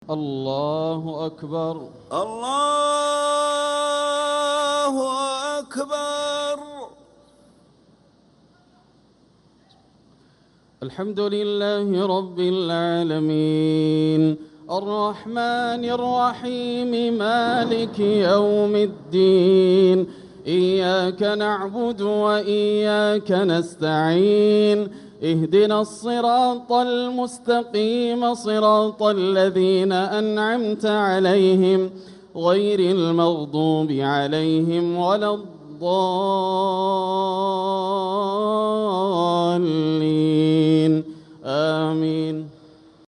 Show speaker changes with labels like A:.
A: الله أكبر.
B: الله أكبر.
A: الحمد لله رب العالمين الرحمن الرحيم مالك يوم الدين إياك نعبد وإياك نستعين اهدنا الصراط المستقيم صراط الذين أنعمت عليهم غير المغضوب عليهم ولا الضالين آمين.